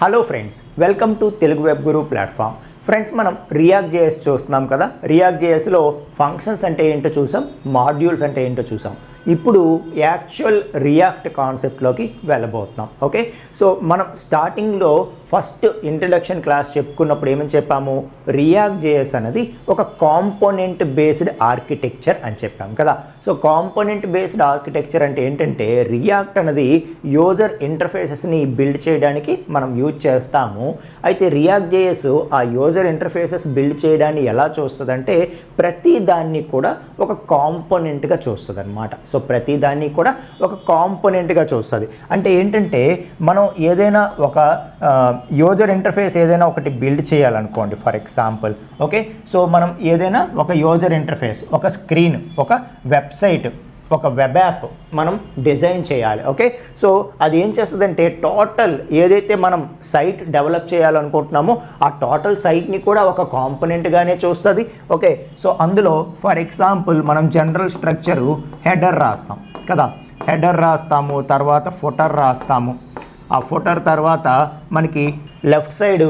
Hello friends, welcome to Telugu web Guru platform. Friends, మనం react JS చూస్తున్నాం కదా. React జేఎస్లో functions అంటే ఏంటో చూసాం, మాడ్యూల్స్ అంటే ఏంటో చూసాం. ఇప్పుడు యాక్చువల్ రియాక్ట్ కాన్సెప్ట్లోకి వెళ్ళబోతున్నాం. ఓకే, సో మనం స్టార్టింగ్లో ఫస్ట్ ఇంట్రడక్షన్ క్లాస్ చెప్పుకున్నప్పుడు ఏమని చెప్పాము, రియాక్ట్ జేఎస్ అనేది ఒక కాంపోనెంట్ బేస్డ్ ఆర్కిటెక్చర్ అని చెప్పాం కదా. సో కాంపోనెంట్ బేస్డ్ ఆర్కిటెక్చర్ అంటే ఏంటంటే రియాక్ట్ అనేది యూజర్ ఇంటర్ఫేసెస్ని బిల్డ్ చేయడానికి మనం యూజ్ చేస్తాము. అయితే రియాక్ట్ జేఎస్ ఆ యూజర్ ఇంటర్ఫేసెస్ బిల్డ్ చేయడాన్ని ఎలా చూస్తుందంటే ప్రతి దాన్ని కూడా ఒక కాంపోనెంట్గా చూస్తుంది అనమాట. సో ప్రతి దాన్ని కూడా ఒక కాంపోనెంట్గా చూస్తుంది. అంటే ఏంటంటే మనం ఏదైనా ఒక యూజర్ ఇంటర్ఫేస్ ఏదైనా ఒకటి బిల్డ్ చేయాలనుకోండి. ఫర్ ఎగ్జాంపుల్, ఓకే, సో మనం ఏదైనా ఒక యూజర్ ఇంటర్ఫేస్, ఒక స్క్రీన్, ఒక వెబ్సైట్, ఒక వెబ్ యాప్ మనం డిజైన్ చేయాలి. ఓకే, సో అది ఏం చేస్తుందంటే టోటల్ ఏదైతే మనం సైట్ డెవలప్ చేయాలనుకుంటున్నామో ఆ టోటల్ సైట్ని కూడా ఒక కాంపోనెంట్గానే చూస్తుంది. ఓకే, సో అందులో ఫర్ ఎగ్జాంపుల్ మనం జనరల్ స్ట్రక్చరు హెడర్ రాస్తాం కదా, హెడర్ రాస్తాము, తర్వాత ఫుటర్ రాస్తాము. ఆ ఫుటర్ తర్వాత మనకి లెఫ్ట్ సైడ్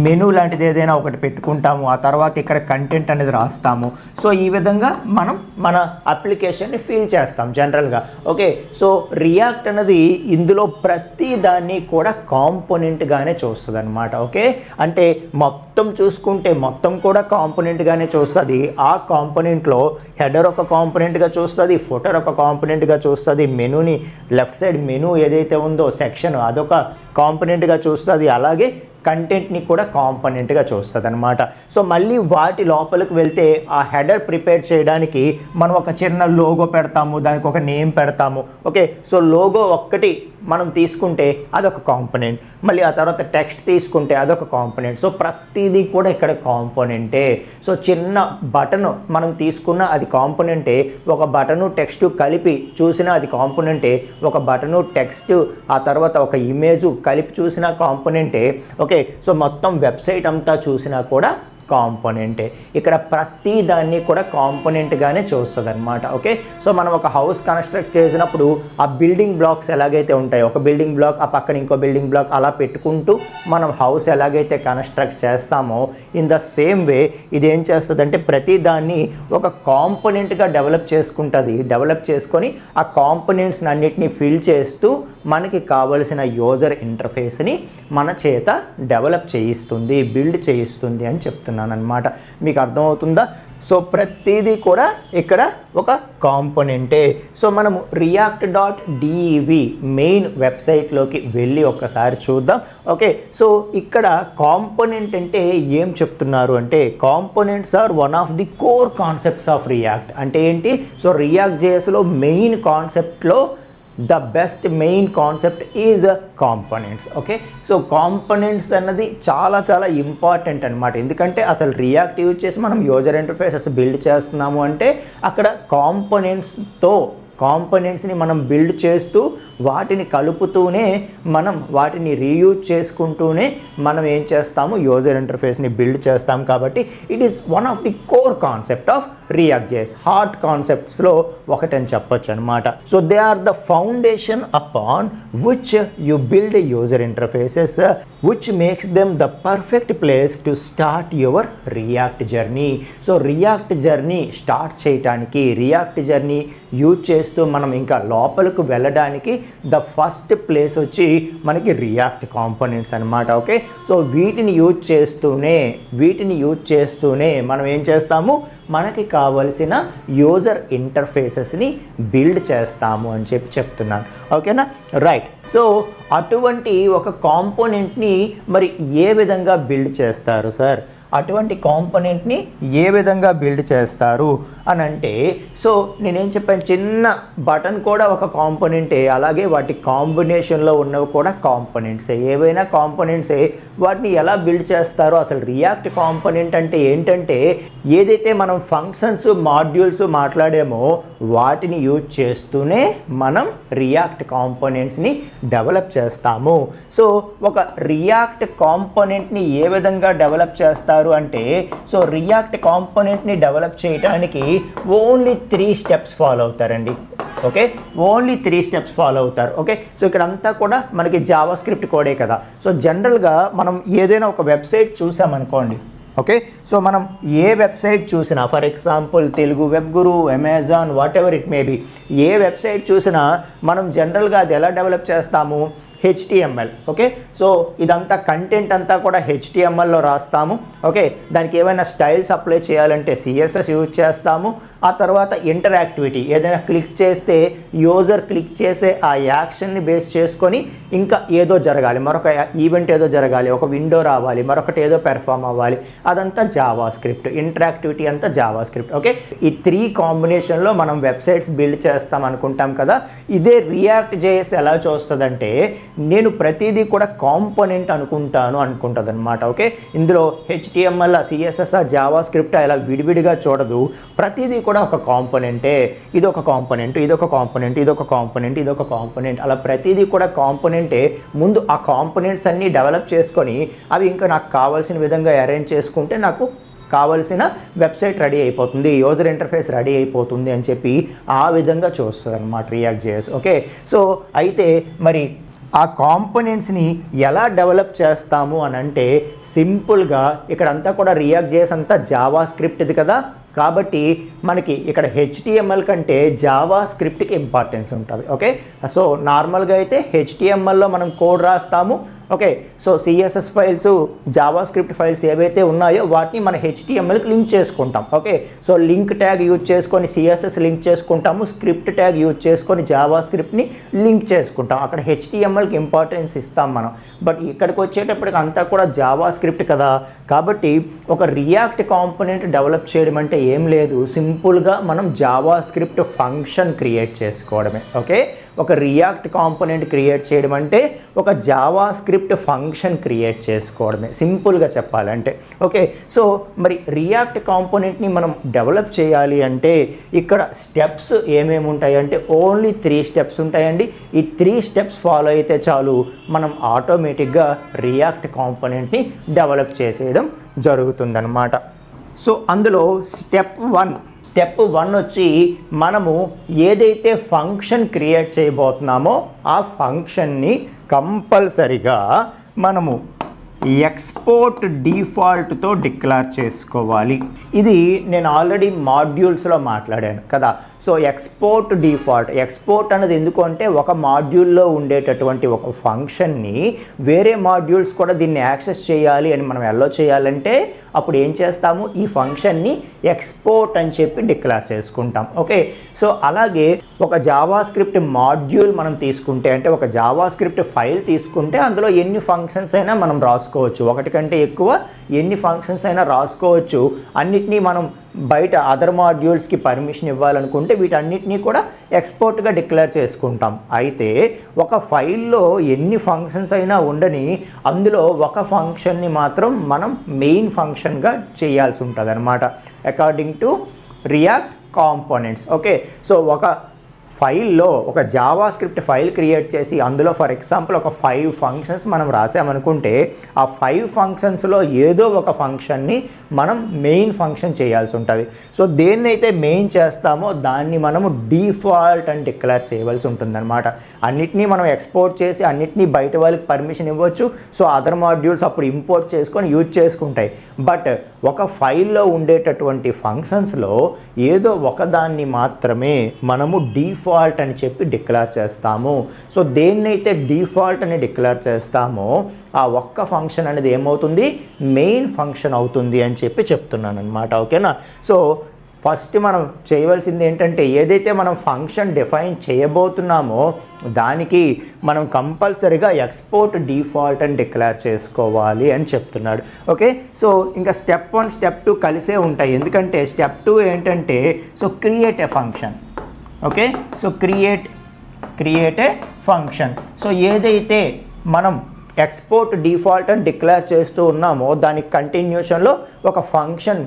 మెనూ లాంటిది ఏదైనా ఒకటి పెట్టుకుంటాము. ఆ తర్వాత ఇక్కడ కంటెంట్ అనేది రాస్తాము. సో ఈ విధంగా మనం మన అప్లికేషన్ని ఫీల్ చేస్తాం జనరల్గా. ఓకే, సో రియాక్ట్ అనేది ఇందులో ప్రతి దాన్ని కూడా కాంపోనెంట్గానే చూస్తుంది అనమాట. ఓకే, అంటే మొత్తం చూసుకుంటే మొత్తం కూడా కాంపోనెంట్గానే చూస్తుంది. ఆ కాంపోనెంట్లో హెడర్ ఒక కాంపోనెంట్గా చూస్తుంది, ఫుటర్ ఒక కాంపోనెంట్గా చూస్తుంది, మెనూని లెఫ్ట్ సైడ్ మెనూ ఏదైతే ఉందో సెక్షన్ అదొక కాంపోనెంట్గా చూస్తుంది, అలాగే కంటెంట్ని కూడా కాంపోనెంట్గా చూస్తుంది అనమాట. సో మళ్ళీ వాటి లోపలికి వెళ్తే ఆ హెడర్ ప్రిపేర్ చేయడానికి మనం ఒక చిన్న లోగో పెడతాము, దానికి ఒక నేమ్ పెడతాము. ఓకే, సో లోగో ఒక్కటి మనం తీసుకుంటే అదొక కాంపోనెంట్, మళ్ళీ ఆ తర్వాత టెక్స్ట్ తీసుకుంటే అదొక కాంపోనెంట్. సో ప్రతిదీ కూడా ఇక్కడ కాంపోనెంటే. సో చిన్న బటన్ మనం తీసుకున్న అది కాంపోనెంటే, ఒక బటను టెక్స్ట్ కలిపి చూసినా అది కాంపోనెంటే, ఒక బటను టెక్స్ట్ ఆ తర్వాత ఒక ఇమేజ్ కలిపి చూసినా కాంపోనెంటే. ఓకే, సో మొత్తం వెబ్సైట్ అంతా చూసినా కూడా కాంపోనెంటే. ఇక్కడ ప్రతి దాన్ని కూడా కాంపోనెంట్గానే చూస్తుంది అనమాట. ఓకే, సో మనం ఒక హౌస్ కన్స్ట్రక్ట్ చేసినప్పుడు ఆ బిల్డింగ్ బ్లాక్స్ ఎలాగైతే ఉంటాయో, ఒక బిల్డింగ్ బ్లాక్ ఆ పక్కన ఇంకో బిల్డింగ్ బ్లాక్ అలా పెట్టుకుంటూ మనం హౌస్ ఎలాగైతే కన్స్ట్రక్ట్ చేస్తామో ఇన్ ద సేమ్ వే ఇది ఏం చేస్తుందంటే ప్రతి దాన్ని ఒక కాంపోనెంట్గా డెవలప్ చేసుకుంటుంది. డెవలప్ చేసుకొని ఆ కాంపోనెంట్స్ని అన్నిటినీ ఫిల్ చేస్తూ మనకి కావలసిన యూజర్ ఇంటర్ఫేస్ని మన చేత డెవలప్ చేయిస్తుంది, బిల్డ్ చేయిస్తుంది అని చెప్తున్నాను అనమాట. మీకు అర్థమవుతుందా? సో ప్రతిదీ కూడా ఇక్కడ ఒక కాంపోనెంటే. సో మనము react.dev మెయిన్ వెబ్సైట్లోకి వెళ్ళి ఒక్కసారి చూద్దాం. ఓకే, సో ఇక్కడ కాంపోనెంట్ అంటే ఏం చెప్తున్నారు అంటే components are one of the core concepts of React. అంటే ఏంటి? సో రియాక్ట్ జేఎస్లో మెయిన్ కాన్సెప్ట్లో the best main concept is components. Okay, so components అన్నది చాలా చాలా ఇంపార్టెంట్ అనమాట. ఎందుకంటే అసలు రియాక్ట్ యూజ్ చేసి మనం యూజర్ ఇంటర్ఫేసెస్ బిల్డ్ చేస్తున్నాము అంటే అక్కడ కాంపోనెంట్స్ని మనం బిల్డ్ చేస్తూ వాటిని కలుపుతూనే మనం వాటిని రీయూజ్ చేసుకుంటూనే మనం ఏం చేస్తాము, యూజర్ ఇంటర్ఫేస్ని బిల్డ్ చేస్తాం. కాబట్టి it is one of the core concept of React JS. Heart కాన్సెప్ట్స్లో ఒకటని చెప్పొచ్చు అనమాట. So they are the foundation upon which you build user interfaces which makes them the perfect place to start your React journey. So React journey start చేయడానికి, React journey use చేస్తూ మనం ఇంకా లోపలికి వెళ్ళడానికి ద ఫస్ట్ ప్లేస్ వచ్చి మనకి react components అనమాట. Okay, so వీటిని యూజ్ చేస్తూనే మనం ఏం చేస్తాము, మనకి కావలసిన యూజర్ ఇంటర్ఫేసెస్ని బిల్డ్ చేస్తాము అని చెప్తున్నాను. ఓకేనా, రైట్. సో అటువంటి ఒక కాంపోనెంట్ని మరి ఏ విధంగా బిల్డ్ చేస్తారు సార్? అటువంటి కాంపోనెంట్ని ఏ విధంగా బిల్డ్ చేస్తారు అని అంటే, సో నేనేం చెప్పాను, చిన్న బటన్ కూడా ఒక కాంపోనెంటే, అలాగే వాటి కాంబినేషన్లో ఉన్నవి కూడా కాంపోనెంట్సే. ఏవైనా కాంపోనెంట్సే. వాటిని ఎలా బిల్డ్ చేస్తారో అసలు రియాక్ట్ కాంపోనెంట్ అంటే ఏంటంటే ఏదైతే మనం ఫంక్షన్స్ మాడ్యూల్స్ మాట్లాడామో వాటిని యూజ్ చేస్తూనే మనం రియాక్ట్ కాంపోనెంట్స్ని డెవలప్ చేస్తాము. సో ఒక రియాక్ట్ కాంపోనెంట్ని ఏ విధంగా డెవలప్ చేస్తారు అంటే, సో రియాక్ట్ కాంపోనెంట్ని డెవలప్ చేయడానికి ఓన్లీ 3 స్టెప్స్ ఫాలో అవుతారండి. ఓకే, ఓన్లీ 3 స్టెప్స్ ఫాలో అవుతారు. ఓకే, సో ఇక్కడ అంతా కూడా మనకి జావా స్క్రిప్ట్ కోడే కదా. సో జనరల్గా మనం ఏదైనా ఒక వెబ్సైట్ చూసామనుకోండి, ఓకే, సో మనం ఏ వెబ్సైట్ చూసినా, for example Telugu web Guru, Amazon, what ever it may be, A website చూసినా మనం జనరల్గా అది ఎలా డెవలప్ చేస్తాము, HTML. ఓకే, సో ఇదంతా కంటెంట్ అంతా కూడా HTMLలో రాస్తాము. ఓకే, దానికి ఏమైనా స్టైల్స్ అప్లై చేయాలంటే CSS యూజ్ చేస్తాము. ఆ తర్వాత ఇంటరాక్టివిటీ, ఏదైనా క్లిక్ చేస్తే యూజర్ క్లిక్ చేసే ఆ యాక్షన్ని బేస్ చేసుకొని ఇంకా ఏదో జరగాలి, మరొక ఈవెంట్ ఏదో జరగాలి, ఒక విండో రావాలి, మరొకటి ఏదో పెర్ఫామ్ అవ్వాలి, అదంతా జావా స్క్రిప్ట్. ఇంటరాక్టివిటీ అంతా జావా స్క్రిప్ట్. ఓకే, ఈ 3 కాంబినేషన్లో మనం వెబ్సైట్స్ బిల్డ్ చేస్తాం అనుకుంటాం కదా. ఇదే రియాక్ట్ JS ఎలా చూస్తుందంటే, నేను ప్రతిదీ కూడా కాంపోనెంట్ అనుకుంటుంది అనమాట. ఓకే, ఇందులో HTML, CSS, జావా స్క్రిప్ట్ ఇలా విడివిడిగా చూడదు. ప్రతిదీ కూడా ఒక కాంపోనెంటే. ఇదొక కాంపోనెంట్, ఇదొక కాంపోనెంట్, ఇదొక కాంపోనెంట్, ఇదొక కాంపోనెంట్, అలా ప్రతిదీ కూడా కాంపోనెంటే. ముందు ఆ కాంపోనెంట్స్ అన్నీ డెవలప్ చేసుకొని అవి ఇంకా నాకు కావాల్సిన విధంగా అరేంజ్ చేసుకుంటే నాకు కావాల్సిన వెబ్సైట్ రెడీ అయిపోతుంది, యూజర్ ఇంటర్ఫేస్ రెడీ అయిపోతుంది అని చెప్పి ఆ విధంగా చూస్తుంది అనమాట రియాక్ట్ JS. ఓకే, సో అయితే మరి ఆ కాంపోనెంట్స్ని ఎలా డెవలప్ చేస్తాము అని అంటే, సింపుల్గా ఇక్కడంతా కూడా రియాక్ట్ JS అంతా జావా స్క్రిప్ట్ ఇది కదా. కాబట్టి మనకి ఇక్కడ HTML కంటే జావా స్క్రిప్ట్కి ఇంపార్టెన్స్ ఉంటుంది. ఓకే, సో నార్మల్గా అయితే HTMLలో మనం కోడ్ రాస్తాము. Okay, so CSS files, Java script files ఏవైతే ఉన్నాయో వాటిని మన HTMLకి లింక్ చేసుకుంటాం. Okay, so link tag use చేసుకొని CSS లింక్ చేసుకుంటాము, స్క్రిప్ట్ ట్యాగ్ యూజ్ చేసుకొని జావా స్క్రిప్ట్ని లింక్ చేసుకుంటాం. అక్కడ HTMLకి ఇంపార్టెన్స్ ఇస్తాం మనం. బట్ ఇక్కడికి వచ్చేటప్పటికి అంతా కూడా జావా స్క్రిప్ట్ కదా. కాబట్టి ఒక రియాక్ట్ కాంపోనెంట్ డెవలప్ చేయడం అంటే ఏం లేదు, సింపుల్గా మనం జావా స్క్రిప్ట్ ఫంక్షన్ క్రియేట్ చేసుకోవడమే. ఓకే, ఒక రియాక్ట్ కాంపోనెంట్ క్రియేట్ చేయడం అంటే ఒక జావా స్క్రిప్ట్ ఫంక్షన్ క్రియేట్ చేసుకోవడమే, సింపుల్గా చెప్పాలంటే. ఓకే, సో మరి రియాక్ట్ కాంపోనెంట్ని మనం డెవలప్ చేయాలి అంటే ఇక్కడ స్టెప్స్ ఏమేమి ఉంటాయంటే ఓన్లీ 3 స్టెప్స్ ఉంటాయండి. ఈ 3 స్టెప్స్ ఫాలో అయితే చాలు, మనం ఆటోమేటిక్గా రియాక్ట్ కాంపోనెంట్ని డెవలప్ చేసేయడం జరుగుతుందన్నమాట. సో అందులో స్టెప్ 1 వచ్చి మనము ఏదైతే ఫంక్షన్ క్రియేట్ చేయబోతున్నామో ఆ ఫంక్షన్ని కంపల్సరిగా మనము ఎక్స్పోర్ట్ డిఫాల్ట్తో డిక్లేర్ చేసుకోవాలి. ఇది నేను ఆల్రెడీ మాడ్యూల్స్లో మాట్లాడాను కదా. సో ఎక్స్పోర్ట్ డిఫాల్ట్, ఎక్స్పోర్ట్ అనేది ఎందుకు అంటే ఒక మాడ్యూల్లో ఉండేటటువంటి ఒక ఫంక్షన్ని వేరే మాడ్యూల్స్ కూడా దీన్ని యాక్సెస్ చేయాలి అని మనం ఎలా చేయాలంటే అప్పుడు ఏం చేస్తాము, ఈ ఫంక్షన్ని ఎక్స్పోర్ట్ అని చెప్పి డిక్లేర్ చేసుకుంటాం. ఓకే, సో అలాగే ఒక జావా స్క్రిప్ట్ మాడ్యూల్ మనం తీసుకుంటే, అంటే ఒక జావా స్క్రిప్ట్ ఫైల్ తీసుకుంటే అందులో ఎన్ని ఫంక్షన్స్ అయినా మనం రాసుకోవచ్చు, ఒకటి కంటే ఎక్కువ ఎన్ని ఫంక్షన్స్ అయినా రాసుకోవచ్చు. అన్నిటినీ మనం బయట అదర్ మాడ్యూల్స్కి పర్మిషన్ ఇవ్వాలనుకుంటే వీటన్నిటినీ కూడా ఎక్స్పోర్ట్గా డిక్లేర్ చేసుకుంటాం. అయితే ఒక ఫైల్లో ఎన్ని ఫంక్షన్స్ అయినా ఉండని అందులో ఒక ఫంక్షన్ని మాత్రం మనం మెయిన్ ఫంక్షన్గా చేయాల్సి ఉంటుంది అనమాట, according to react components. Okay, so ఒక ఫైల్లో ఒక జావా స్క్రిప్ట్ ఫైల్ క్రియేట్ చేసి అందులో ఫర్ ఎగ్జాంపుల్ ఒక 5 ఫంక్షన్స్ మనం రాసామనుకుంటే ఆ 5 ఫంక్షన్స్లో ఏదో ఒక ఫంక్షన్ని మనం మెయిన్ ఫంక్షన్ చేయాల్సి ఉంటుంది. సో దేన్నైతే మెయిన్ చేస్తామో దాన్ని మనము డిఫాల్ట్ అని డిక్లేర్ చేయవలసి ఉంటుందన్నమాట. అన్నిటినీ మనం ఎక్స్పోర్ట్ చేసి అన్నిటినీ బయట వాళ్ళకి పర్మిషన్ ఇవ్వచ్చు. సో అదర్ మాడ్యూల్స్ అప్పుడు ఇంపోర్ట్ చేసుకొని యూజ్ చేసుకుంటాయి. బట్ ఒక ఫైల్లో ఉండేటటువంటి ఫంక్షన్స్లో ఏదో ఒకదాన్ని మాత్రమే మనము డిఫాల్ట్ అని చెప్పి డిక్లేర్ చేస్తాము. సో దేన్నైతే డిఫాల్ట్ అని డిక్లేర్ చేస్తామో ఆ ఒక్క ఫంక్షన్ అనేది ఏమవుతుంది, మెయిన్ ఫంక్షన్ అవుతుంది అని చెప్పి చెప్తున్నాను అనమాట. ఓకేనా, సో ఫస్ట్ మనం చేయవలసింది ఏంటంటే ఏదైతే మనం ఫంక్షన్ డిఫైన్ చేయబోతున్నామో దానికి మనం కంపల్సరీగా ఎక్స్పోర్ట్ డిఫాల్ట్ అని డిక్లేర్ చేసుకోవాలి అని చెప్తున్నాడు. ఓకే, సో ఇంకా స్టెప్ 1 స్టెప్ 2 కలిసే ఉంటాయి. ఎందుకంటే స్టెప్ 2 ఏంటంటే so create a function. Okay, so create a function. So ఏదైతే మనం ఎక్స్పోర్ట్ డిఫాల్ట్ అని డిక్లేర్ చేస్తూ ఉన్నామో దానికి కంటిన్యూషన్లో ఒక ఫంక్షన్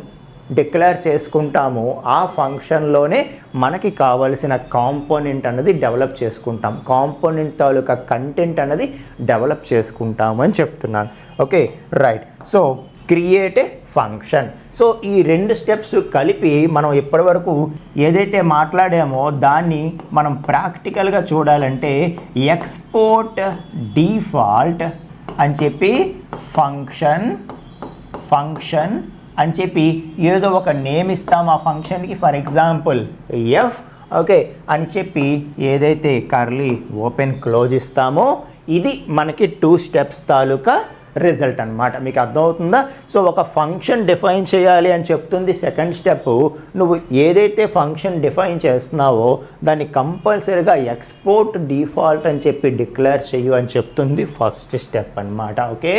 డిక్లేర్ చేసుకుంటాము. ఆ ఫంక్షన్లోనే మనకి కావలసిన కాంపోనెంట్ అనేది డెవలప్ చేసుకుంటాం, కాంపోనెంట్ తాలూకా కంటెంట్ అనేది డెవలప్ చేసుకుంటాము అని చెప్తున్నాను. Okay, right. So create a function. So ఈ రెండు స్టెప్స్ కలిపి మనం ఇప్పటివరకు ఏదైతే మాట్లాడామో దాన్ని మనం ప్రాక్టికల్గా చూడాలంటే ఎక్స్పోర్ట్ డిఫాల్ట్ అని చెప్పి ఫంక్షన్ అని చెప్పి ఏదో ఒక నేమ్ ఇస్తాం ఆ ఫంక్షన్కి, ఫర్ ఎగ్జాంపుల్ ఎఫ్ ఓకే అని చెప్పి ఏదైతే కర్లీ ఓపెన్ క్లోజ్ ఇస్తామో ఇది మనకి 2 స్టెప్స్ తాలూకా రిజల్ట్ అనమాట. మీకు అర్థమవుతుందా? సో ఒక ఫంక్షన్ డిఫైన్ చేయాలి అని చెప్తుంది సెకండ్ స్టెప్. నువ్వు ఏదైతే ఫంక్షన్ డిఫైన్ చేస్తున్నావో దాన్ని కంపల్సరీగా ఎక్స్పోర్ట్ డిఫాల్ట్ అని చెప్పి డిక్లేర్ చెయ్యు అని చెప్తుంది ఫస్ట్ స్టెప్ అనమాట. ఓకే,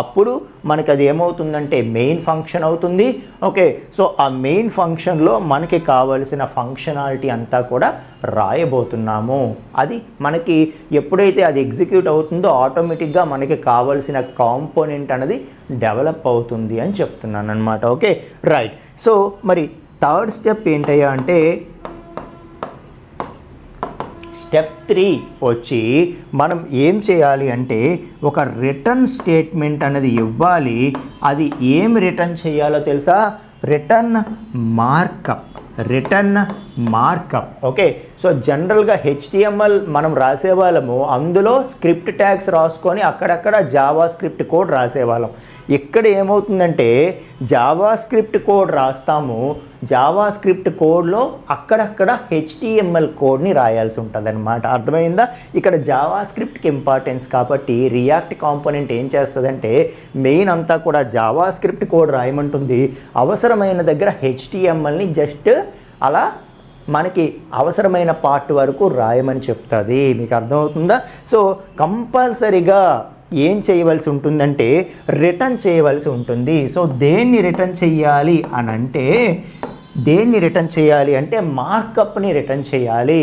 అప్పుడు మనకి అది ఏమవుతుందంటే మెయిన్ ఫంక్షన్ అవుతుంది. ఓకే, సో ఆ మెయిన్ ఫంక్షన్లో మనకి కావలసిన ఫంక్షనాలిటీ అంతా కూడా రాయబోతున్నాము. అది మనకి ఎప్పుడైతే అది ఎగ్జిక్యూట్ అవుతుందో ఆటోమేటిక్గా మనకి కావలసిన కాంపోనెంట్ అనేది డెవలప్ అవుతుంది అని చెప్తున్నాను అనమాట. Okay right. సో మరి థర్డ్ స్టెప్ ఏంటయ్యా అంటే స్టెప్ 3 వచ్చి మనం ఏం చేయాలి అంటే ఒక రిటర్న్ స్టేట్మెంట్ అనేది ఇవ్వాలి. అది ఏం రిటర్న్ చేయాలో తెలుసా? Return markup. ఓకే, సో జనరల్గా HTML మనం రాసేవాళ్ళము, అందులో స్క్రిప్ట్ ట్యాగ్స్ రాసుకొని అక్కడక్కడ జావా స్క్రిప్ట్ కోడ్ రాసేవాళ్ళం. ఇక్కడ ఏమవుతుందంటే జావా స్క్రిప్ట్ కోడ్ రాస్తాము, జావా స్క్రిప్ట్ కోడ్లో అక్కడక్కడ HTML కోడ్ని రాయాల్సి ఉంటుంది అనమాట. అర్థమైందా? ఇక్కడ జావా స్క్రిప్ట్కి ఇంపార్టెన్స్ కాబట్టి రియాక్ట్ కాంపోనెంట్ ఏం చేస్తుందంటే మెయిన్ అంతా కూడా జావా స్క్రిప్ట్ కోడ్ రాయమంటుంది, అవసరమైన దగ్గర HTMLని జస్ట్ అలా మనకి అవసరమైన పార్ట్ వరకు రాయమని చెప్తుంది. మీకు అర్థమవుతుందా? సో కంపల్సరీగా ఏం చేయవలసి ఉంటుందంటే రిటర్న్ చేయవలసి ఉంటుంది. సో దేన్ని రిటర్న్ చేయాలి అంటే మార్కప్ని రిటర్న్ చేయాలి.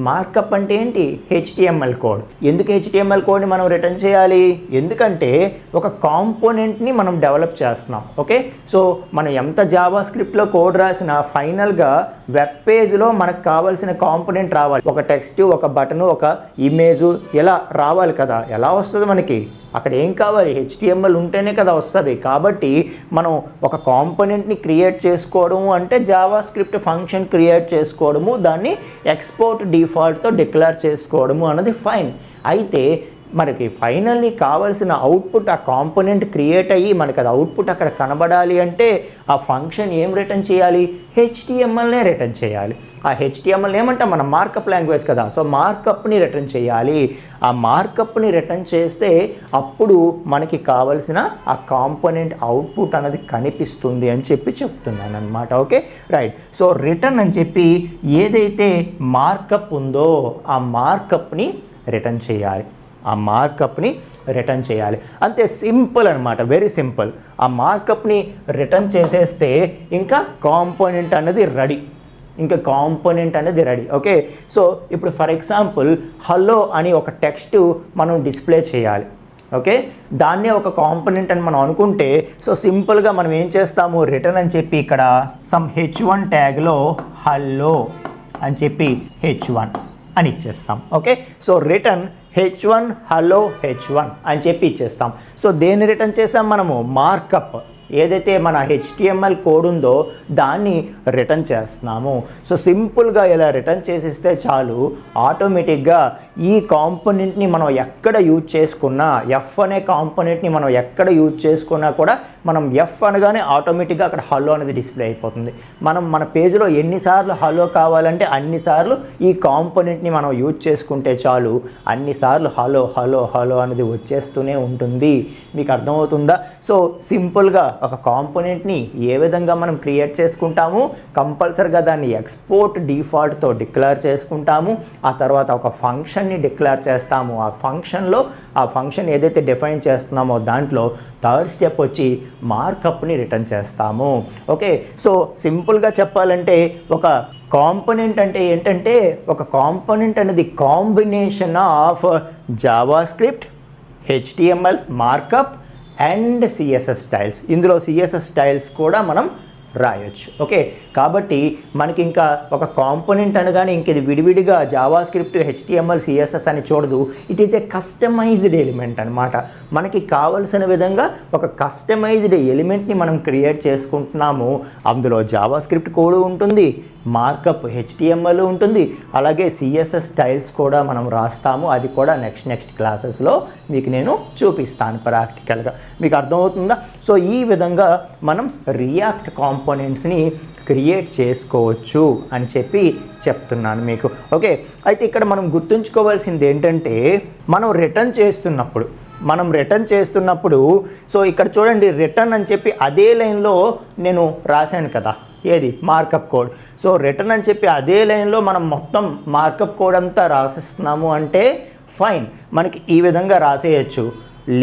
మార్కప్ అంటే ఏంటి? HTML code. ఎందుకు HTML కోడ్ని మనం రిటర్న్ చేయాలి? ఎందుకంటే ఒక కాంపోనెంట్ని మనం డెవలప్ చేస్తున్నాం. ఓకే, సో మనం ఎంత జావా స్క్రిప్ట్లో కోడ్ రాసినా ఫైనల్గా వెబ్ పేజ్లో మనకు కావాల్సిన కాంపోనెంట్ రావాలి. ఒక టెక్స్ట్, ఒక బటను, ఒక ఇమేజు ఇలా రావాలి కదా. ఎలా వస్తుంది మనకి? అక్కడ ఏం కావాలి? HTML ఉంటేనే కదా వస్తుంది. కాబట్టి మనం ఒక కాంపోనెంట్ని క్రియేట్ చేసుకోవడము అంటే జావా స్క్రిప్ట్ ఫంక్షన్ క్రియేట్ చేసుకోవడము, దాన్ని ఎక్స్పోర్ట్ డిఫాల్ట్తో డిక్లేర్ చేసుకోవడము అన్నది ఫైన్. అయితే మనకి ఫైనల్లీ కావాల్సిన అవుట్పుట్ ఆ కాంపోనెంట్ క్రియేట్ అయ్యి మనకి అది అవుట్పుట్ అక్కడ కనబడాలి అంటే ఆ ఫంక్షన్ ఏం రిటర్న్ చేయాలి? HTMLనే రిటర్న్ చేయాలి. ఆ HTML ఏమంటాం? మన మార్కప్ లాంగ్వేజ్ కదా. సో మార్కప్ని రిటర్న్ చేయాలి. ఆ మార్కప్ని రిటర్న్ చేస్తే అప్పుడు మనకి కావాల్సిన ఆ కాంపోనెంట్ అవుట్పుట్ అనేది కనిపిస్తుంది అని చెప్పి చెప్తున్నాను అనమాట. Okay right. సో రిటర్న్ అని చెప్పి ఏదైతే మార్కప్ ఉందో ఆ మార్కప్ని రిటర్న్ చేయాలి. అంతే, సింపుల్ అనమాట, వెరీ సింపుల్. ఆ మార్కప్ని రిటర్న్ చేసేస్తే ఇంకా కాంపోనెంట్ అనేది రెడీ. ఓకే, సో ఇప్పుడు ఫర్ ఎగ్జాంపుల్ హలో అని ఒక టెక్స్ట్ మనం డిస్ప్లే చేయాలి. ఓకే, దాన్నే ఒక కాంపోనెంట్ అని మనం అనుకుంటే సో సింపుల్గా మనం ఏం చేస్తాము? రిటర్న్ అని చెప్పి ఇక్కడ సమ్ H1 ట్యాగ్లో హలో అని చెప్పి H1 అని ఇచ్చేస్తాం. Okay, so return H1 hello H1 అని చెప్పి ఇచ్చేస్తాం. సో దేన్ని రిటర్న్ చేసాం మనము? మార్కప్. ఏదైతే మన HTML కోడ్ ఉందో దాన్ని రిటర్న్ చేస్తున్నాము. సో సింపుల్గా ఇలా రిటర్న్ చేసిస్తే చాలు, ఆటోమేటిక్గా ఈ కాంపోనెంట్ని మనం ఎక్కడ యూజ్ చేసుకున్నా, ఎఫ్ అనే కాంపోనెంట్ని మనం ఎక్కడ యూజ్ చేసుకున్నా కూడా మనం ఎఫ్ అనగానే ఆటోమేటిక్గా అక్కడ హలో అనేది డిస్ప్లే అయిపోతుంది. మనం మన పేజ్లో ఎన్నిసార్లు హలో కావాలంటే అన్నిసార్లు ఈ కాంపోనెంట్ని మనం యూజ్ చేసుకుంటే చాలు, అన్నిసార్లు హలో హలో హలో అనేది వచ్చేస్తూనే ఉంటుంది. మీకు అర్థమవుతుందా? సో సింపుల్గా ఒక కాంపోనెంట్ని ఏ విధంగా మనం క్రియేట్ చేసుకుంటాము? కంపల్సరిగా దాన్ని ఎక్స్పోర్ట్ డిఫాల్ట్తో డిక్లేర్ చేసుకుంటాము. ఆ తర్వాత ఒక ఫంక్షన్ని డిక్లేర్ చేస్తాము. ఆ ఫంక్షన్ ఏదైతే డిఫైన్ చేస్తున్నామో దాంట్లో థర్డ్ స్టెప్ వచ్చి మార్కప్ని రిటర్న్ చేస్తాము. ఓకే, సో సింపుల్గా చెప్పాలంటే ఒక కాంపోనెంట్ అంటే ఏంటంటే ఒక కాంపోనెంట్ అనేది combination of Java script, HTML markup and CSS styles. ఇందులో CSS స్టైల్స్ కూడా మనం రాయొచ్చు. ఓకే, కాబట్టి మనకి ఇంకా ఒక కాంపోనెంట్ అనగానే ఇంక ఇది విడివిడిగా జావా స్క్రిప్ట్, HTML, CSS అని చూడదు. It is a customised element అనమాట. మనకి కావలసిన విధంగా ఒక కస్టమైజ్డ్ ఎలిమెంట్ని మనం క్రియేట్ చేసుకుంటున్నాము. అందులో జావా స్క్రిప్ట్ కోడ్ ఉంటుంది, మార్కప్ HTML ఉంటుంది, అలాగే CSS స్టైల్స్ కూడా మనం రాస్తాము. అది కూడా నెక్స్ట్ క్లాసెస్లో మీకు నేను చూపిస్తాను ప్రాక్టికల్గా. మీకు అర్థమవుతుందా? సో ఈ విధంగా మనం రియాక్ట్ కాంపోనెంట్స్ని క్రియేట్ చేసుకోవచ్చు అని చెప్పి చెప్తున్నాను మీకు. ఓకే, అయితే ఇక్కడ మనం గుర్తుంచుకోవాల్సింది ఏంటంటే మనం రిటర్న్ చేస్తున్నప్పుడు సో ఇక్కడ చూడండి, రిటర్న్ అని చెప్పి అదే లైన్లో నేను రాశాను కదా, ఏది మార్కప్ కోడ్. సో రిటర్న్ అని చెప్పి అదే లైన్లో మనం మొత్తం మార్కప్ కోడ్ అంతా రాసేస్తున్నాము అంటే ఫైన్, మనకి ఈ విధంగా రాసేయచ్చు.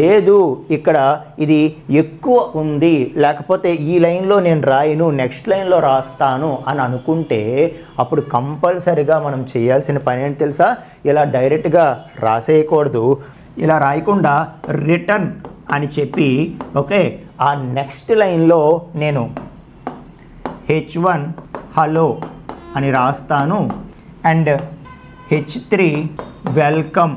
లేదు ఇక్కడ ఇది ఎక్కువ ఉంది, లేకపోతే ఈ లైన్లో నేను రాయను, నెక్స్ట్ లైన్లో రాస్తాను అని అనుకుంటే అప్పుడు కంపల్సరిగా మనం చేయాల్సిన పని ఏంటి తెలుసా? ఇలా డైరెక్ట్గా రాసేయకూడదు. ఇలా రాయకుండా రిటర్న్ అని చెప్పి ఓకే, ఆ నెక్స్ట్ లైన్లో నేను H1 హలో అని రాస్తాను అండ్ H3 వెల్కమ్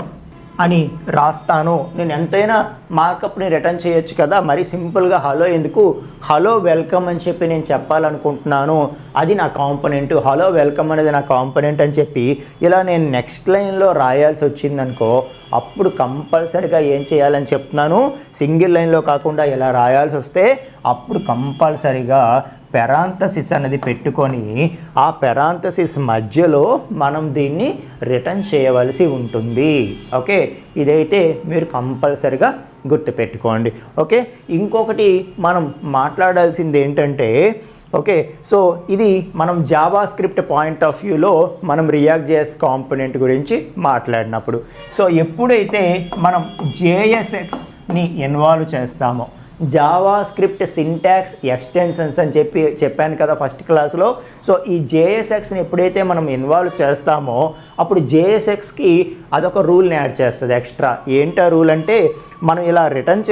అని రాస్తాను. నేను ఎంతైనా మార్కప్ని రిటర్న్ చేయొచ్చు కదా, మరి సింపుల్గా హలో ఎందుకు, హలో వెల్కమ్ అని చెప్పి నేను చెప్పాలనుకుంటున్నాను, అది నా కాంపోనెంట్, హలో వెల్కమ్ అనేది నా కాంపోనెంట్ అని చెప్పి ఇలా నేను నెక్స్ట్ లైన్లో రాయాల్సి వచ్చిందనుకో అప్పుడు కంపల్సరిగా ఏం చేయాలని చెప్తున్నాను, సింగిల్ లైన్లో కాకుండా ఇలా రాయాల్సి వస్తే అప్పుడు కంపల్సరిగా పెరాంథసిస్ అనేది పెట్టుకొని ఆ పెరాంథసిస్ మధ్యలో మనం దీన్ని రిటర్న్ చేయవలసి ఉంటుంది. ఓకే, ఇదైతే మీరు కంపల్సరిగా గుర్తుపెట్టుకోండి. ఓకే, ఇంకొకటి మనం మాట్లాడాల్సింది ఏంటంటే ఓకే, సో ఇది మనం జావా స్క్రిప్ట్ పాయింట్ ఆఫ్ వ్యూలో మనం రియాక్ట్ JS కాంపోనెంట్ గురించి మాట్లాడినప్పుడు, సో ఎప్పుడైతే మనం JSXని ఇన్వాల్వ్ చేస్తామో, జావా స్క్రిప్ట్ సింటాక్స్ ఎక్స్టెన్షన్స్ అని చెప్పాను కదా ఫస్ట్ క్లాస్లో. సో ఈ JSXని ఎప్పుడైతే మనం ఇన్వాల్వ్ చేస్తామో అప్పుడు JSXకి అదొక రూల్ని యాడ్ చేస్తుంది ఎక్స్ట్రా. ఏంటా రూల్ అంటే మనం ఇలా రిటర్న్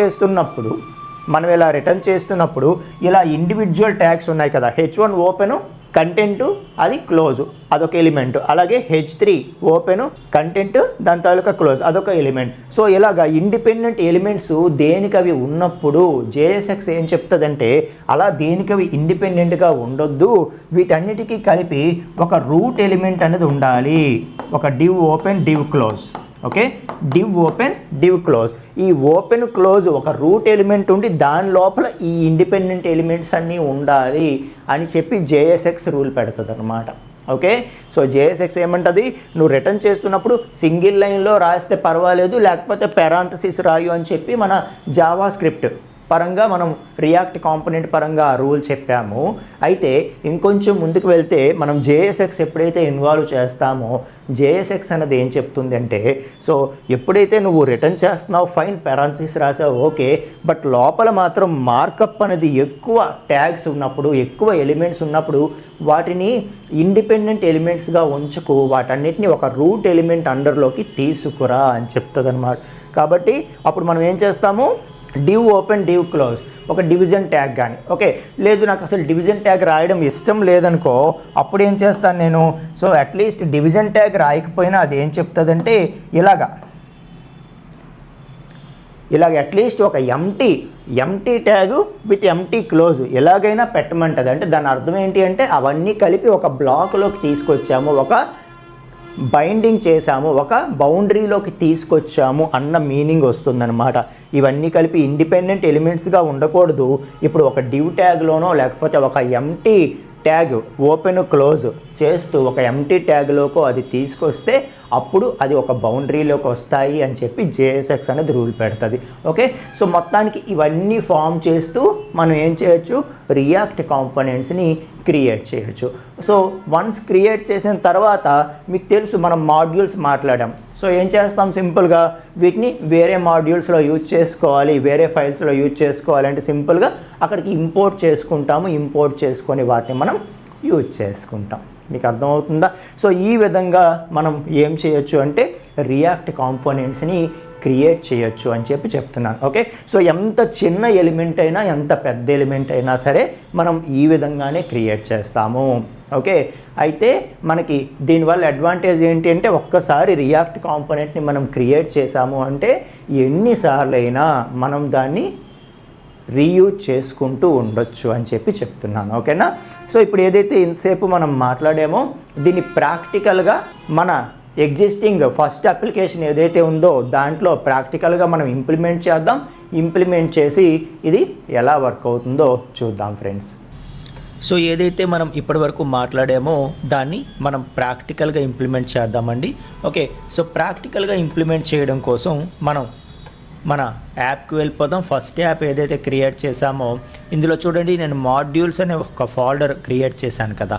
చేస్తున్నప్పుడు ఇలా ఇండివిజువల్ ట్యాగ్స్ ఉన్నాయి కదా, H1 ఓపెను, కంటెంట్ అది క్లోజ్, అదొక ఎలిమెంట్, అలాగే H3 ఓపెన్, కంటెంట్ దాని తాలూకా క్లోజ్, అదొక ఎలిమెంట్. సో ఇలాగా ఇండిపెండెంట్ ఎలిమెంట్స్ దేనికవి ఉన్నప్పుడు JSX ఏం చెప్తుందంటే అలా దేనికవి ఇండిపెండెంట్గా ఉండొద్దు, వీటన్నిటికీ కలిపి ఒక రూట్ ఎలిమెంట్ అనేది ఉండాలి, ఒక div open div close. Okay, div open div close. ఈ ఓపెన్ క్లోజ్ ఒక రూట్ ఎలిమెంట్ ఉండి దాని లోపల ఈ ఇండిపెండెంట్ ఎలిమెంట్స్ అన్నీ ఉండాలి అని చెప్పి JSX రూల్ పెడుతుంది అనమాట. ఓకే, సో JSX ఏమంటుంది, నువ్వు రిటర్న్ చేస్తున్నప్పుడు సింగిల్ లైన్లో రాస్తే పర్వాలేదు, లేకపోతే పెరాంథసిస్ రాయు అని చెప్పి మన జావా స్క్రిప్ట్ పరంగా మనం రియాక్ట్ కాంపోనెంట్ పరంగా రూల్ చెప్పాము. అయితే ఇంకొంచెం ముందుకు వెళ్తే మనం JSX ఎప్పుడైతే ఇన్వాల్వ్ చేస్తామో JSX అనేది ఏం చెప్తుంది అంటే, సో ఎప్పుడైతే నువ్వు రిటర్న్ చేస్తున్నావు ఫైన్, పెరాంథసిస్ రాసావు ఓకే, బట్ లోపల మాత్రం మార్కప్ అనేది ఎక్కువ ట్యాగ్స్ ఉన్నప్పుడు, ఎక్కువ ఎలిమెంట్స్ ఉన్నప్పుడు వాటిని ఇండిపెండెంట్ ఎలిమెంట్స్గా ఉంచుకు, వాటన్నిటిని ఒక రూట్ ఎలిమెంట్ అండర్లోకి తీసుకురా అని చెప్తుంది అనమాట. కాబట్టి అప్పుడు మనం ఏం చేస్తాము, div ఓపెన్ div క్లోజ్, ఒక డివిజన్ ట్యాగ్ కానీ. ఓకే, లేదు నాకు అసలు డివిజన్ ట్యాగ్ రాయడం ఇష్టం లేదనుకో అప్పుడు ఏం చేస్తాను నేను, సో అట్లీస్ట్ డివిజన్ ట్యాగ్ రాయకపోయినా అది ఏం చెప్తుందంటే ఇలాగ అట్లీస్ట్ ఒక empty tag with empty close ఎలాగైనా పెట్టమంటుంది. అంటే దాని అర్థం ఏంటి అంటే అవన్నీ కలిపి ఒక బ్లాక్లోకి తీసుకొచ్చాము, ఒక బైండింగ్ చేసాము, ఒక బౌండరీలోకి తీసుకొచ్చాము అన్న మీనింగ్ వస్తుందన్నమాట. ఇవన్నీ కలిపి ఇండిపెండెంట్ ఎలిమెంట్స్గా ఉండకూడదు. ఇప్పుడు ఒక div ట్యాగ్లోనో లేకపోతే ఒక ఎంటీ ట్యాగ్ ఓపెన్ క్లోజ్ చేస్తూ ఒక ఎంటీ ట్యాగ్లోకో అది తీసుకొస్తే అప్పుడు అది ఒక బౌండరీలోకి వస్తాయి అని చెప్పి JSX అనేది రూల్ పెడుతుంది. ఓకే, సో మొత్తానికి ఇవన్నీ ఫామ్ చేస్తూ మనం ఏం చేయొచ్చు, రియాక్ట్ కాంపోనెంట్స్ని క్రియేట్ చేయొచ్చు. సో వన్స్ క్రియేట్ చేసిన తర్వాత మీకు తెలుసు మనం మాడ్యూల్స్ మాట్లాడాం. సో ఏం చేస్తాం, సింపుల్గా వీటిని వేరే మాడ్యూల్స్లో యూజ్ చేసుకోవాలి, వేరే ఫైల్స్లో యూజ్ చేసుకోవాలంటే సింపుల్గా అక్కడికి ఇంపోర్ట్ చేసుకుంటాము, ఇంపోర్ట్ చేసుకొని వాటిని మనం యూజ్ చేసుకుంటాం. మీకు అర్థమవుతుందా? సో ఈ విధంగా మనం ఏం చేయొచ్చు అంటే రియాక్ట్ కాంపోనెంట్స్ని క్రియేట్ చేయొచ్చు అని చెప్తున్నాను. ఓకే, సో ఎంత చిన్న ఎలిమెంట్ అయినా ఎంత పెద్ద ఎలిమెంట్ అయినా సరే మనం ఈ విధంగానే క్రియేట్ చేస్తాము. ఓకే, అయితే మనకి దీనివల్ల అడ్వాంటేజ్ ఏంటి అంటే ఒక్కసారి రియాక్ట్ కాంపోనెంట్ని మనం క్రియేట్ చేసాము అంటే ఎన్నిసార్లు అయినా మనం దాన్ని రీయూజ్ చేసుకుంటూ ఉండొచ్చు అని చెప్తున్నాను. ఓకేనా, సో ఇప్పుడు ఏదైతే ఇంతసేపు మనం మాట్లాడామో దీన్ని ప్రాక్టికల్గా మన ఎగ్జిస్టింగ్ ఫస్ట్ అప్లికేషన్ ఏదైతే ఉందో దాంట్లో ప్రాక్టికల్గా మనం ఇంప్లిమెంట్ చేద్దాం. ఇంప్లిమెంట్ చేసి ఇది ఎలా వర్క్ అవుతుందో చూద్దాం ఫ్రెండ్స్. సో ఏదైతే మనం ఇప్పటివరకు మాట్లాడామో దాన్ని మనం ప్రాక్టికల్గా ఇంప్లిమెంట్ చేద్దామండి. ఓకే, సో ప్రాక్టికల్గా ఇంప్లిమెంట్ చేయడం కోసం మనం మన యాప్కి వెళ్ళిపోదాం. ఫస్ట్ యాప్ ఏదైతే క్రియేట్ చేసామో ఇందులో చూడండి, నేను మాడ్యూల్స్ అనే ఒక ఫోల్డర్ క్రియేట్ చేశాను కదా,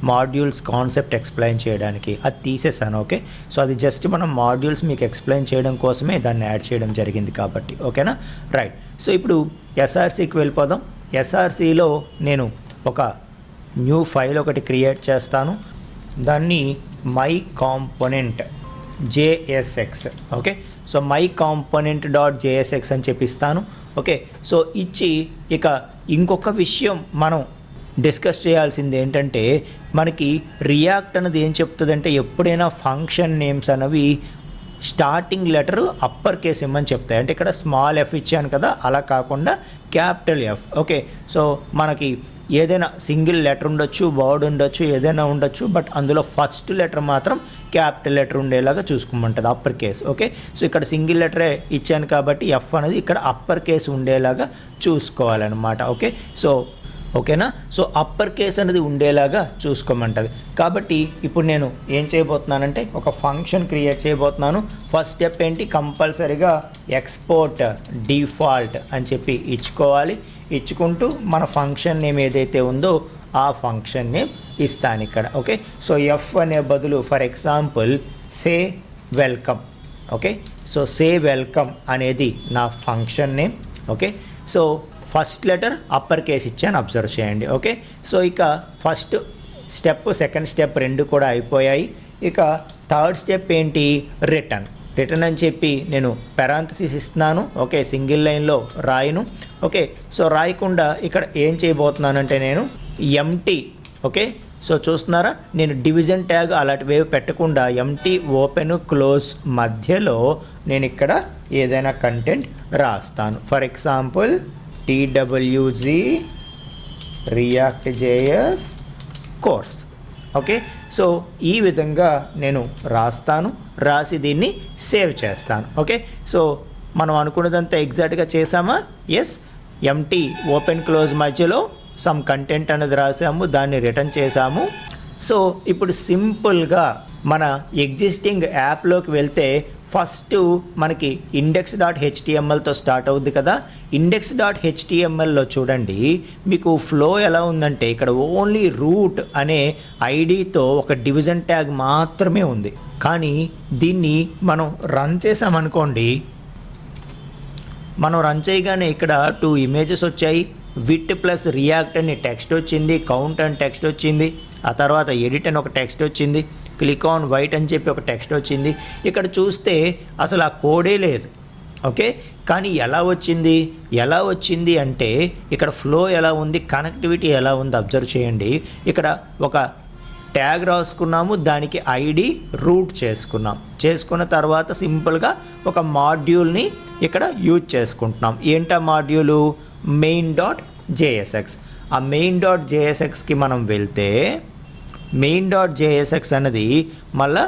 మాడ్యూల్స్ కాన్సెప్ట్ ఎక్స్ప్లెయిన్ చేయడానికి. అది తీసేసాను. ఓకే, సో అది జస్ట్ మనం మాడ్యూల్స్ మీకు ఎక్స్ప్లెయిన్ చేయడం కోసమే దాన్ని యాడ్ చేయడం జరిగింది కాబట్టి. ఓకేనా, రైట్. సో ఇప్పుడు ఎస్ఆర్సీకి వెళ్ళిపోదాం. ఎస్ఆర్సీలో నేను ఒక న్యూ ఫైల్ ఒకటి క్రియేట్ చేస్తాను. దాన్ని my component JSX. Okay, so my component dot JSX అని చెప్పిస్తాను. ఓకే, సో ఇచ్చి ఇక ఇంకొక విషయం మనం డిస్కస్ చేయాల్సింది ఏంటంటే మనకి రియాక్ట్ అనేది ఏం చెప్తుందంటే ఎప్పుడైనా ఫంక్షన్ నేమ్స్ అనేవి స్టార్టింగ్ లెటర్ అప్పర్ కేస్ ఇమ్మని చెప్తాయి. అంటే ఇక్కడ స్మాల్ ఎఫ్ ఇచ్చాను కదా, అలా కాకుండా క్యాపిటల్ ఎఫ్. ఓకే, సో మనకి ఏదైనా సింగిల్ లెటర్ ఉండొచ్చు, వర్డ్ ఉండొచ్చు, ఏదైనా ఉండొచ్చు, బట్ అందులో ఫస్ట్ లెటర్ మాత్రం క్యాపిటల్ లెటర్ ఉండేలాగా చూసుకోమంటుంది, అప్పర్ కేస్. ఓకే, సో ఇక్కడ సింగిల్ లెటరే ఇచ్చాను కాబట్టి ఎఫ్ అనేది ఇక్కడ అప్పర్ కేస్ ఉండేలాగా చూసుకోవాలన్నమాట. ఓకే, సో ఓకేనా, సో అప్పర్ కేస్ అనేది ఉండేలాగా చూసుకోమంటుంది. కాబట్టి ఇప్పుడు నేను ఏం చేయబోతున్నానంటే ఒక ఫంక్షన్ క్రియేట్ చేయబోతున్నాను. ఫస్ట్ స్టెప్ ఏంటి, కంపల్సరీగా ఎక్స్పోర్ట్ డిఫాల్ట్ అని చెప్పి ఇచ్చుకోవాలి. ఇచ్చుకుంటూ మన ఫంక్షన్ నేమ్ ఏదైతే ఉందో ఆ ఫంక్షన్ నేమ్ ఇస్తాను ఇక్కడ. ఓకే, సో ఎఫ్ అనే బదులు for example say welcome. Okay, so say welcome అనేది నా function name. Okay, so first letter upper case ఇచ్చాను, అబ్జర్వ్ చేయండి. ఓకే, సో ఇక ఫస్ట్ స్టెప్ సెకండ్ స్టెప్ రెండు కూడా అయిపోయాయి. ఇక థర్డ్ స్టెప్ ఏంటి, రిటర్న్ అని చెప్పి నేను పెరాంథసిస్ ఇస్తున్నాను. ఓకే, సింగిల్ లైన్లో రాయను. ఓకే, సో రాయకుండా ఇక్కడ ఏం చేయబోతున్నానంటే నేను ఎంటీ. ఓకే, సో చూస్తున్నారా, నేను డివిజన్ ట్యాగ్ అలాంటివేవి పెట్టకుండా ఎంటీ ఓపెన్ క్లోజ్ మధ్యలో నేను ఇక్కడ ఏదైనా కంటెంట్ రాస్తాను. For example TWG React.js course. Okay, so ఈ విధంగా నేను రాసి దీన్ని సేవ్ చేస్తాను. ఓకే, సో మనం అనుకున్నదంతా ఎగ్జాక్ట్గా చేసామా? ఎస్, ఎంటీ ఓపెన్ క్లోజ్ మధ్యలో సమ్ కంటెంట్ అనేది రాసాము, దాన్ని రిటర్న్ చేసాము. సో ఇప్పుడు సింపుల్గా మన ఎగ్జిస్టింగ్ యాప్లోకి వెళ్తే ఫస్ట్ మనకి index.htmlతో స్టార్ట్ అవుద్ది కదా. index.htmlలో చూడండి మీకు ఫ్లో ఎలా ఉందంటే ఇక్కడ ఓన్లీ రూట్ అనే ఐడితో ఒక డివిజన్ ట్యాగ్ మాత్రమే ఉంది. కానీ దీన్ని మనం రన్ చేసామనుకోండి, మనం రన్ చేయగానే ఇక్కడ 2 ఇమేజెస్ వచ్చాయి. విట్ ప్లస్ రియాక్ట్ అని టెక్స్ట్ వచ్చింది, కౌంట్ అని టెక్స్ట్ వచ్చింది, ఆ తర్వాత ఎడిట్ అని ఒక టెక్స్ట్ వచ్చింది, క్లిక్ ఆన్ వైట్ అని చెప్పి ఒక టెక్స్ట్ వచ్చింది. ఇక్కడ చూస్తే అసలు ఆ కోడే లేదు. ఓకే, కానీ ఎలా వచ్చింది అంటే ఇక్కడ ఫ్లో ఎలా ఉంది, కనెక్టివిటీ ఎలా ఉంది అబ్జర్వ్ చేయండి. ఇక్కడ ఒక ట్యాగ్ రాసుకున్నాము, దానికి ఐడి రూట్ చేసుకున్న తర్వాత సింపుల్గా ఒక మాడ్యూల్ని ఇక్కడ యూజ్ చేసుకుంటున్నాం. ఏంటా మాడ్యూలు, main.jsx. ఆ main.jsxకి మనం వెళ్తే main.jsx అనేది మళ్ళీ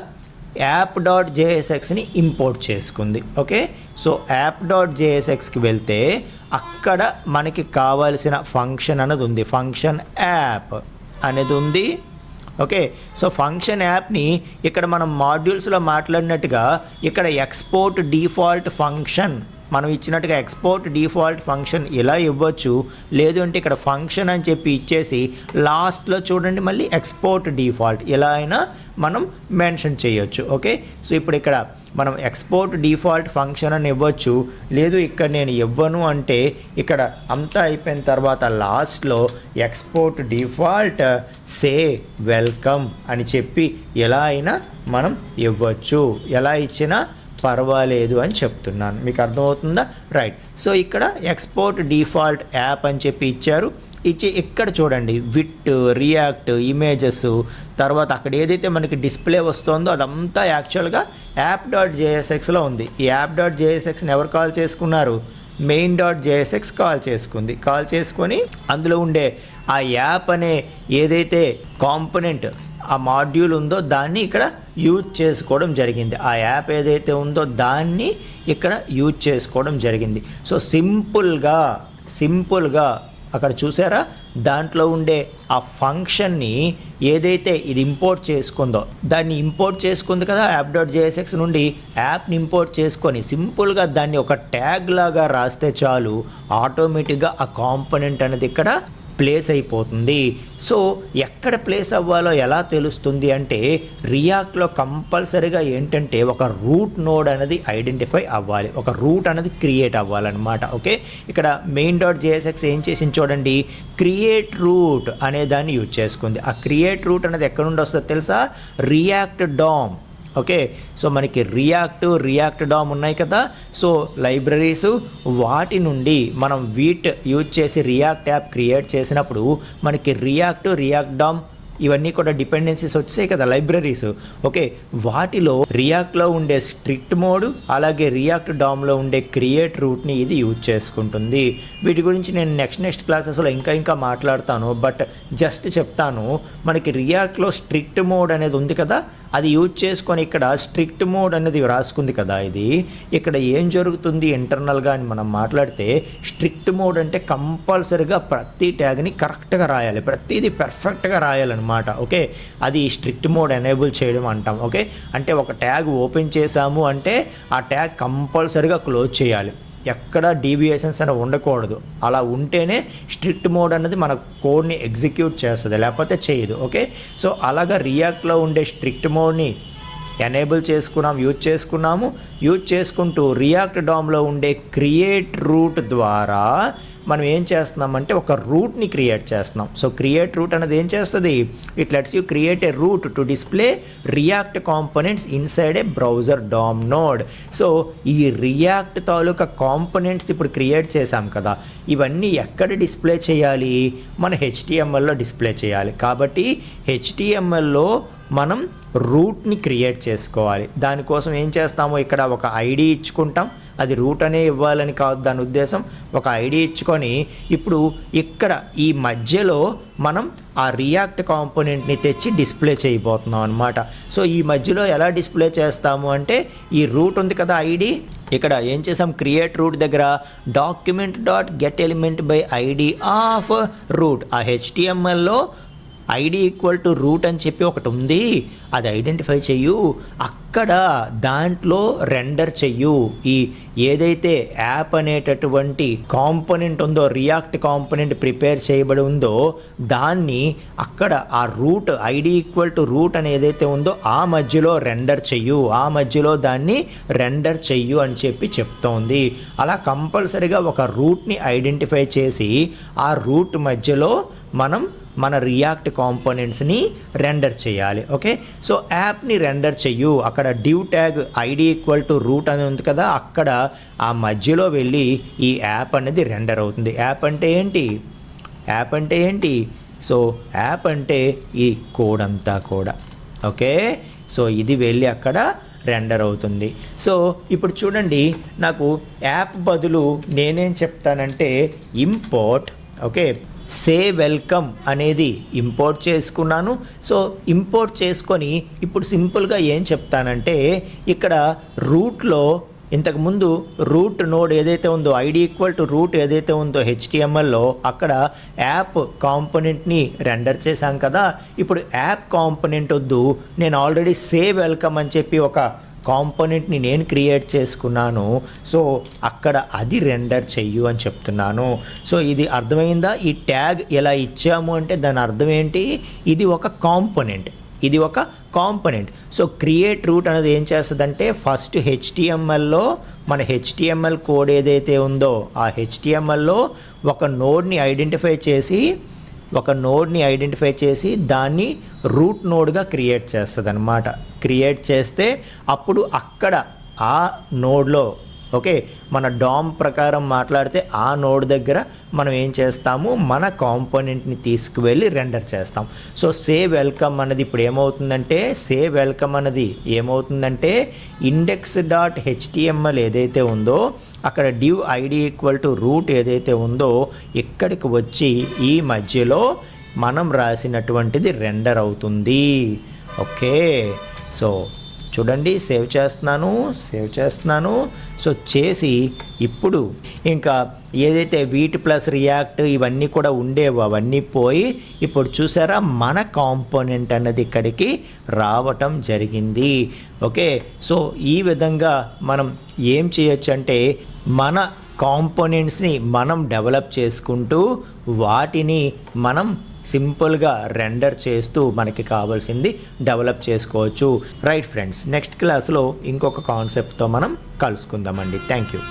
app.jsxని ఇంపోర్ట్ చేసుకుంది. ఓకే, సో app.jsxకి వెళ్తే అక్కడ మనకి కావాల్సిన ఫంక్షన్ అనేది ఉంది, ఫంక్షన్ యాప్ అనేది ఉంది. ఓకే, సో ఫంక్షన్ యాప్ని ఇక్కడ మనం మాడ్యూల్స్లో మాట్లాడినట్టుగా ఇక్కడ ఎక్స్పోర్ట్ డిఫాల్ట్ ఫంక్షన్ మనం ఇచ్చినట్టుగా ఎక్స్పోర్ట్ డిఫాల్ట్ ఫంక్షన్ ఇలా ఇవ్వచ్చు. లేదు అంటే ఇక్కడ ఫంక్షన్ అని చెప్పి ఇచ్చేసి లాస్ట్లో చూడండి మళ్ళీ ఎక్స్పోర్ట్ డిఫాల్ట్ ఇలా అయినా మనం మెన్షన్ చేయొచ్చు. ఓకే, సో ఇప్పుడు ఇక్కడ మనం ఎక్స్పోర్ట్ డిఫాల్ట్ ఫంక్షన్ అని ఇవ్వచ్చు. లేదు ఇక్కడ నేను ఇవ్వను అంటే ఇక్కడ అంతా అయిపోయిన తర్వాత లాస్ట్లో ఎక్స్పోర్ట్ డిఫాల్ట్ సే వెల్కమ్ అని చెప్పి ఎలా అయినా మనం ఇవ్వచ్చు. ఎలా ఇచ్చినా పర్వాలేదు అని చెప్తున్నాను. మీకు అర్థమవుతుందా? రైట్. సో ఇక్కడ ఎక్స్పోర్ట్ డిఫాల్ట్ యాప్ అని చెప్పి ఇచ్చారు. ఇచ్చి ఇక్కడ చూడండి విట్, రియాక్ట్, ఇమేజెస్, తర్వాత అక్కడ ఏదైతే మనకి డిస్ప్లే వస్తుందో అదంతా యాక్చువల్గా app.jsxలో ఉంది. ఈ app.jsxని ఎవరు కాల్ చేసుకున్నారు? main.jsx కాల్ చేసుకొని అందులో ఉండే ఆ యాప్ అనే ఏదైతే కాంపోనెంట్ ఆ మాడ్యూల్ ఉందో దాన్ని ఇక్కడ యూజ్ చేసుకోవడం జరిగింది. ఆ యాప్ ఏదైతే ఉందో దాన్ని ఇక్కడ యూజ్ చేసుకోవడం జరిగింది. సో సింపుల్గా అక్కడ చూసారా, దాంట్లో ఉండే ఆ ఫంక్షన్ని ఏదైతే ఇది ఇంపోర్ట్ చేసుకుందో దాన్ని ఇంపోర్ట్ చేసుకుంది కదా app.jsx నుండి, యాప్ని ఇంపోర్ట్ చేసుకొని సింపుల్గా దాన్ని ఒక ట్యాగ్ లాగా రాస్తే చాలు, ఆటోమేటిక్గా ఆ కాంపోనెంట్ అనేది ఇక్కడ ప్లేస్ అయిపోతుంది. సో ఎక్కడ ప్లేస్ అవ్వాలో ఎలా తెలుస్తుంది అంటే రియాక్ట్లో కంపల్సరీగా ఏంటంటే ఒక రూట్ నోడ్ అనేది ఐడెంటిఫై అవ్వాలి, ఒక రూట్ అనేది క్రియేట్ అవ్వాలన్నమాట. ఓకే, ఇక్కడ main.jsx ఏం చేసింది చూడండి, క్రియేట్ రూట్ అనే దాన్ని యూజ్ చేసుకుంది. ఆ క్రియేట్ రూట్ అనేది ఎక్కడ నుండి వస్తుందో తెలుసా? React DOM. ఓకే, సో మనకి రియాక్ట్ డామ్ ఉన్నాయి కదా, సో లైబ్రరీస్, వాటి నుండి మనం వీట్ యూజ్ చేసి రియాక్ట్ యాప్ క్రియేట్ చేసినప్పుడు మనకి రియాక్ట్ డామ్ ఇవన్నీ కూడా డిపెండెన్సీస్ వచ్చాయి కదా లైబ్రరీస్. ఓకే, వాటిలో రియాక్ట్లో ఉండే స్ట్రిక్ట్ మోడ్ అలాగే రియాక్ట్ డామ్లో ఉండే క్రియేట్ రూట్ని ఇది యూజ్ చేసుకుంటుంది. వీటి గురించి నేను నెక్స్ట్ క్లాసెస్లో ఇంకా మాట్లాడతాను. బట్ జస్ట్ చెప్తాను, మనకి రియాక్ట్లో స్ట్రిక్ట్ మోడ్ అనేది ఉంది కదా, అది యూజ్ చేసుకొని ఇక్కడ స్ట్రిక్ట్ మోడ్ అనేది రాసుకుంది కదా. ఇది ఇక్కడ ఏం జరుగుతుంది ఇంటర్నల్గా అని మనం మాట్లాడితే, స్ట్రిక్ట్ మోడ్ అంటే కంపల్సరీగా ప్రతి ట్యాగ్ని కరెక్ట్గా రాయాలి, ప్రతిదీ పర్ఫెక్ట్గా రాయాలన్నమాట. ఓకే, అది స్ట్రిక్ట్ మోడ్ ఎనేబుల్ చేయడం అంటాం. ఓకే, అంటే ఒక ట్యాగ్ ఓపెన్ చేసాము అంటే ఆ ట్యాగ్ కంపల్సరీగా క్లోజ్ చేయాలి, ఎక్కడ డీవియేషన్స్ అనేవి ఉండకూడదు. అలా ఉంటేనే స్ట్రిక్ట్ మోడ్ అనేది మన కోడ్ని ఎగ్జిక్యూట్ చేస్తుంది, లేకపోతే చేయదు. ఓకే, సో అలాగా రియాక్ట్లో ఉండే స్ట్రిక్ట్ మోడ్ని ఎనేబుల్ యూజ్ చేసుకుంటూ రియాక్ట్ డామ్లో ఉండే క్రియేట్ రూట్ ద్వారా మనం ఏం చేస్తున్నామంటే ఒక రూట్ని క్రియేట్ చేస్తున్నాం. సో క్రియేట్ రూట్ అనేది ఏం చేస్తుంది, it lets you create a root to display React components inside a browser DOM node. So ఈ రియాక్ట్ తాలూకా కాంపోనెంట్స్ ఇప్పుడు క్రియేట్ చేసాం కదా, ఇవన్నీ ఎక్కడ డిస్ప్లే చేయాలి, మన HTMLలో డిస్ప్లే చేయాలి. కాబట్టి HTMLలో మనం రూట్ని క్రియేట్ చేసుకోవాలి. దానికోసం ఏం చేస్తామో ఇక్కడ ఒక ఐడి ఇచ్చుకుంటాం, అది రూట్ అనే ఇవ్వాలని కాదు దాని ఉద్దేశం. ఒక ఐడి ఇచ్చుకొని ఇప్పుడు ఇక్కడ ఈ మధ్యలో మనం ఆ రియాక్ట్ కాంపోనెంట్ని తెచ్చి డిస్ప్లే చేయబోతున్నాం అనమాట. సో ఈ మధ్యలో ఎలా డిస్ప్లే చేస్తాము అంటే, ఈ రూట్ ఉంది కదా ఐడి, ఇక్కడ ఏం చేసాం, క్రియేట్ రూట్ దగ్గర document.getElementById ఆఫ్ రూట్, ఆ HTMLలో ఐడి ఈక్వల్ టు రూట్ అని చెప్పి ఒకటి ఉంది, అది ఐడెంటిఫై చెయ్యు, అక్కడ దాంట్లో రెండర్ చెయ్యు. ఈ ఏదైతే యాప్ అనేటటువంటి కాంపోనెంట్ ఉందో, రియాక్ట్ కాంపోనెంట్ ప్రిపేర్ చేయబడి ఉందో దాన్ని అక్కడ ఆ root ID equal to root అని ఏదైతే ఉందో ఆ మధ్యలో రెండర్ చెయ్యు, ఆ మధ్యలో దాన్ని రెండర్ చెయ్యు అని చెప్పి చెప్తోంది. అలా కంపల్సరీగా ఒక రూట్ని ఐడెంటిఫై చేసి ఆ రూట్ మధ్యలో మనం మన రియాక్ట్ కాంపోనెంట్స్ని రెండర్ చేయాలి. ఓకే, సో యాప్ని రెండర్ చెయ్యు, అక్కడ div tag ID equal to root అని ఉంది కదా, అక్కడ ఆ మధ్యలో వెళ్ళి ఈ యాప్ అనేది రెండర్ అవుతుంది. యాప్ అంటే ఏంటి? సో యాప్ అంటే ఈ కోడ్ అంతా కూడా. ఓకే, సో ఇది వెళ్ళి అక్కడ రెండర్ అవుతుంది. సో ఇప్పుడు చూడండి, నాకు యాప్ బదులు నేనేం చెప్తానంటే ఇంపోర్ట్, ఓకే, సే వెల్కమ్ అనేది ఇంపోర్ట్ చేసుకున్నాను. సో ఇంపోర్ట్ చేసుకొని ఇప్పుడు సింపుల్గా ఏం చెప్తానంటే, ఇక్కడ రూట్లో ఇంతకుముందు రూట్ నోడ్ ఏదైతే ఉందో, ఐడి ఈక్వల్ టు రూట్ ఏదైతే ఉందో HTMLలో, అక్కడ యాప్ కాంపోనెంట్ని రెండర్ చేశాం కదా. ఇప్పుడు యాప్ కాంపోనెంట్ వద్దు, నేను ఆల్రెడీ సే వెల్కమ్ అని చెప్పి ఒక కాంపోనెంట్ని నేను క్రియేట్ చేసుకున్నాను. సో అక్కడ అది రెండర్ చెయ్యు అని చెప్తున్నాను. సో ఇది అర్థమైందా? ఈ ట్యాగ్ ఎలా ఇచ్చాము అంటే దాని అర్థం ఏంటి, ఇది ఒక కాంపోనెంట్. సో క్రియేట్ రూట్ అనేది ఏం చేస్తుందంటే, ఫస్ట్ HTMLలో మన HTML కోడ్ ఏదైతే ఉందో ఆ HTMLలో ఒక నోడ్ని ఐడెంటిఫై చేసి దాన్ని రూట్ నోడ్గా క్రియేట్ చేస్తుంది అనమాట. క్రియేట్ చేస్తే అప్పుడు అక్కడ ఆ నోడ్లో ఓకే మన డామ్ ప్రకారం మాట్లాడితే ఆ నోడ్ దగ్గర మనం ఏం చేస్తాము మన కాంపోనెంట్ని తీసుకువెళ్ళి రెండర్ చేస్తాం. సో సేవ్ వెల్కమ్ అన్నది ఇప్పుడు ఏమవుతుందంటే ఇండెక్స్ డాట్ హెచ్టిఎంఎల్ ఏదైతే ఉందో అక్కడ div id equal to route ఏదైతే ఉందో ఇక్కడికి వచ్చి ఈ మధ్యలో మనం రాసినటువంటిది రెండర్ అవుతుంది. ఓకే సో చూడండి సేవ్ చేస్తున్నాను. సో చేసి ఇప్పుడు ఇంకా ఏదైతే వీట్ ప్లస్ రియాక్ట్ ఇవన్నీ కూడా ఉండేవో అవన్నీ పోయి ఇప్పుడు చూసారా మన కాంపోనెంట్ అన్నది ఇక్కడికి రావటం జరిగింది. ఓకే సో ఈ విధంగా మనం ఏం చేయొచ్చు అంటే మన కాంపోనెంట్స్ని మనం డెవలప్ చేసుకుంటూ వాటిని మనం సింపుల్గా రెండర్ చేస్తూ మనకి కావాల్సింది డెవలప్ చేసుకోవచ్చు. రైట్ ఫ్రెండ్స్, నెక్స్ట్ క్లాస్లో ఇంకొక కాన్సెప్ట్తో మనం కలుసుకుందామండి. Thank you.